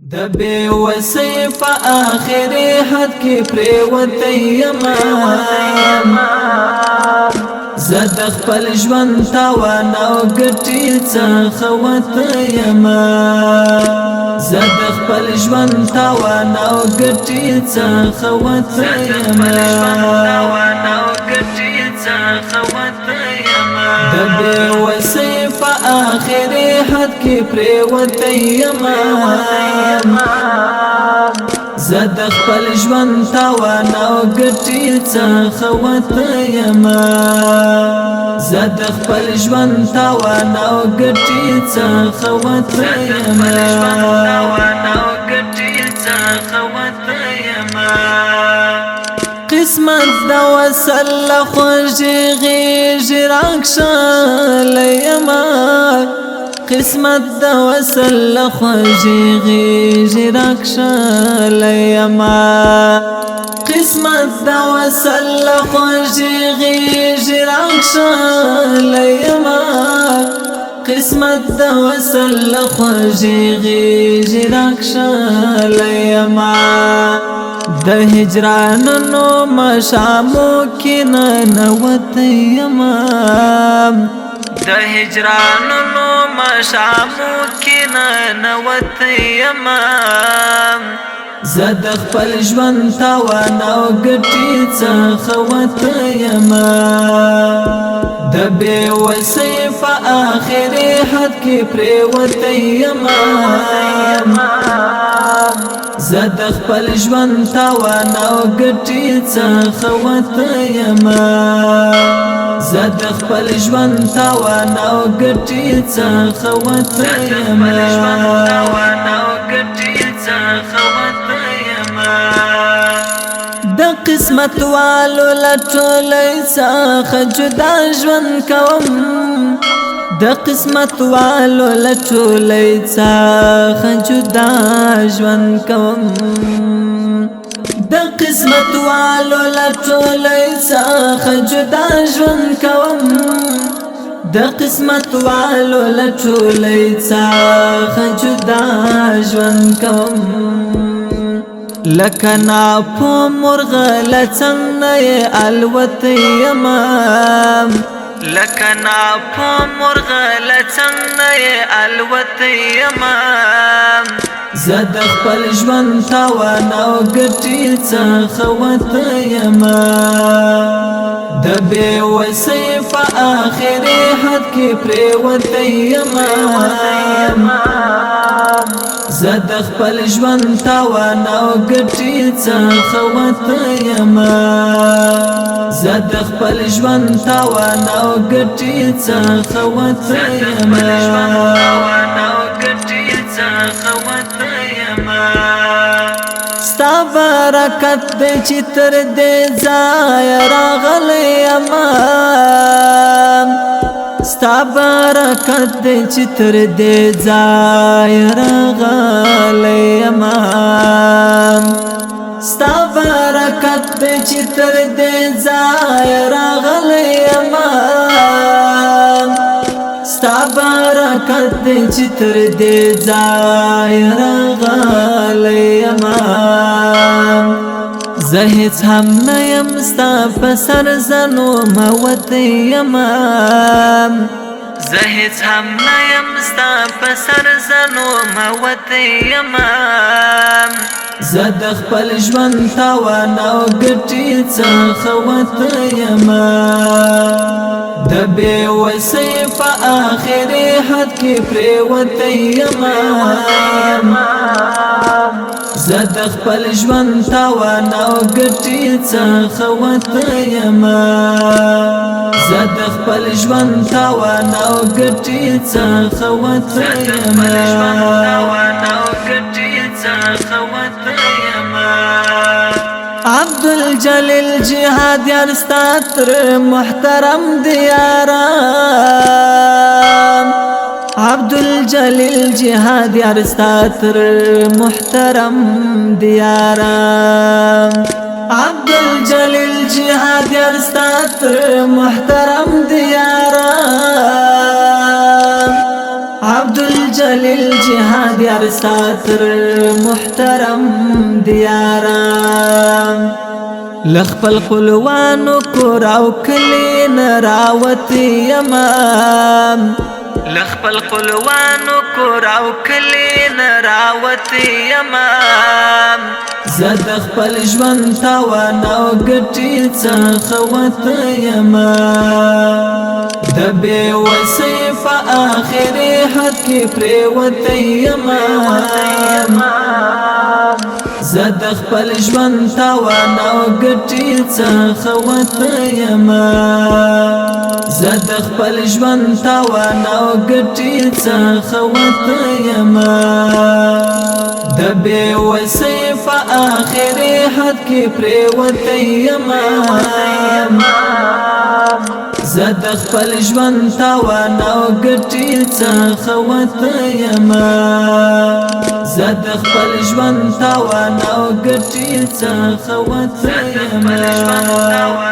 د بے وسی په آخري حد کې پریوتی یما زد خپل ژوند تاوان او ګټي څخه وتی یما زد خپل ژوند تاوان او ګټي څخه وتی یما د بے وسی په آخري حد کې پریوتی یما زد خپل ژوند تاوان او ګټي څخه وتی یما زد خپل ژوند تاوان او ګټي څخه وتی یما قسمت دا وصل خوږی غیږی راکښلی یما قسمت دا وصل خوږی غیږی راکښلی یما قسمت دا وصل خوږی غیږی راکښلی یما قسمت دا وصل خوږی غیږی راکښلی یما د هجرانونو مشامو کې ننوتی یما د هجرانونو مشامو کې ننوتی یما زد خپل ژوند تاوان او ګټي څخه وتی یما د بې وسۍ په آخري حد کې پریوتی یما زد خپل ژوند تاوان او ګټي څخه وتی یما زد خپل ژوند تاوان او ګټي څخه وتی یما د قسمت والو لټولې څخه جدا ژوند کوم د قسمت والو لټولې څخه جدا ژوند کوم د قسمت والو لټولې څخه جدا ژوند کوم د قسمت والو لټولې څخه جدا ژوند کوم لکنا په مرغله څنګه الوتی یما لکنا په مرغله څنګه الوتی یما زد خپل ژوند تاوان او ګټي څخه وتی یما د بې وسۍ په آخري حد کې پریوتی یما زد خپل ژوند تاوان او ګټي څخه وتی یما زد خپل ژوند تاوان او ګټي څخه وتی یما ستا برکت دې چې تر دې ځایه راغلی یما ستا برکت دې چې تر دې ځایه راغلی یما ستا برکت دې چې تر دې ځایه راغلی یما ستا برکت دې چې تر دې ځایه راغلی یما زه هیڅ هم نه یم ستا په سر زنو موتی یما زه هیڅ هم نه یم ستا په سر زنو موتی یما زد خپل ژوند تاوان او ګټي څخه وتی یما د بې وسۍ په آخري حد کې پریوتی یما زد خپل ژوند تاوان او ګټي څخه وتی یما زد خپل ژوند تاوان او ګټي څخه وتی یما عبدالجلیل جهاد یار ستا تر محترم دیارم عبدالجلیل جهاد یار ستا تر محترم دیارم عبدالجلیل جهاد یار ستا تر محترم دیارم عبدالجلیل للجهاد يا ساتر محترم دیارم لخپل خپلوانو کور او کلی نه راوتی یما لخپل خپلوانو کور او کلی نه راوتی یما زه د خپل ژوند تاوان او ګټې څخه وتی یما د بې وسۍ په آخري حد کې پرېوتی یما زه د خپل ژوند تاوان او ګټې څخه وتی یما زه د خپل ژوند تاوان او ګټې څخه وتی یما د بې وسۍ په آخري حد کې پرېوتی یما زه د خپل ژوند تاوان او ګټې څخه وتی یما زه د خپل ژوند تاوان او ګټې څخه وتی یما